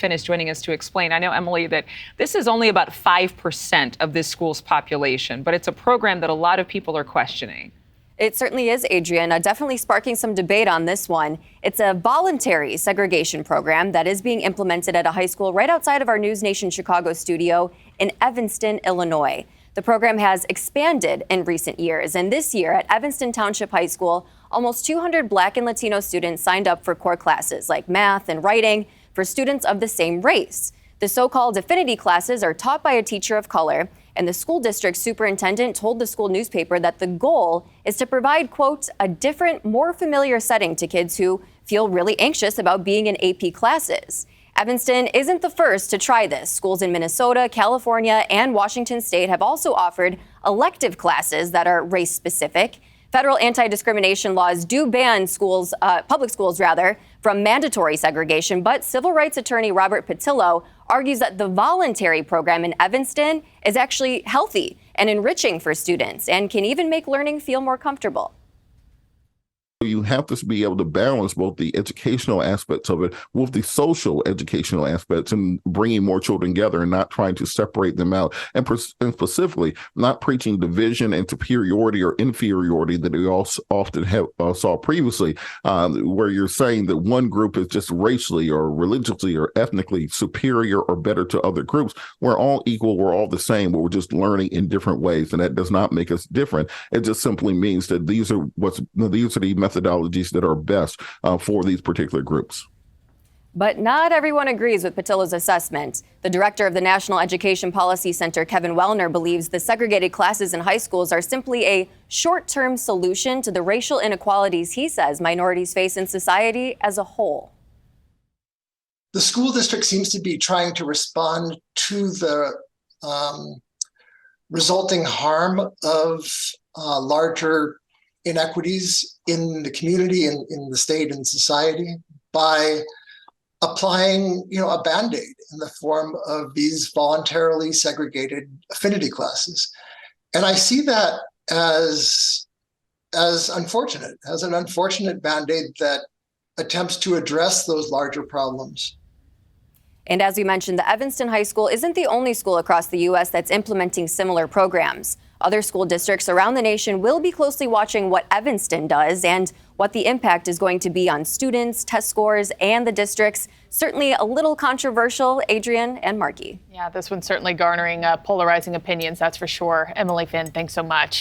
Finn is joining us to explain. I know, Emily, that this is only about 5% of this school's population, but it's a program that a lot of people are questioning. It certainly is, Adrian. Definitely sparking some debate on this one. It's a voluntary segregation program that is being implemented at a high school right outside of our NewsNation Chicago studio in Evanston, Illinois. The program has expanded in recent years, and this year at Evanston Township High School, almost 200 Black and Latino students signed up for core classes like math and writing for students of the same race. The so-called affinity classes are taught by a teacher of color, and the school district superintendent told the school newspaper that the goal is to provide, quote, a different, more familiar setting to kids who feel really anxious about being in AP classes. Evanston isn't the first to try this. Schools in Minnesota, California, and Washington State have also offered elective classes that are race-specific. Federal anti-discrimination laws do ban schools, public schools rather, from mandatory segregation, but civil rights attorney Robert Patillo argues that the voluntary program in Evanston is actually healthy and enriching for students and can even make learning feel more comfortable. You have to be able to balance both the educational aspects of it with the social educational aspects and bringing more children together and not trying to separate them out. And specifically, not preaching division and superiority or inferiority that we also often have, saw previously, where you're saying that one group is just racially or religiously or ethnically superior or better to other groups. We're all equal. We're all the same, but we're just learning in different ways. And that does not make us different. It just simply means that these are the methodologies that are best for these particular groups. But not everyone agrees with Patillo's assessment. The director of the National Education Policy Center, Kevin Wellner, believes the segregated classes in high schools are simply a short-term solution to the racial inequalities he says minorities face in society as a whole. The school district seems to be trying to respond to the resulting harm of larger inequities in the community and in the state and society by applying, a Band-Aid in the form of these voluntarily segregated affinity classes. And I see that as unfortunate, as an unfortunate Band-Aid that attempts to address those larger problems. And as we mentioned, the Evanston High School isn't the only school across the U.S. that's implementing similar programs. Other school districts around the nation will be closely watching what Evanston does and what the impact is going to be on students, test scores, and the districts. Certainly a little controversial, Adrian and Marky. Yeah, this one's certainly garnering polarizing opinions, that's for sure. Emily, Finn, thanks so much.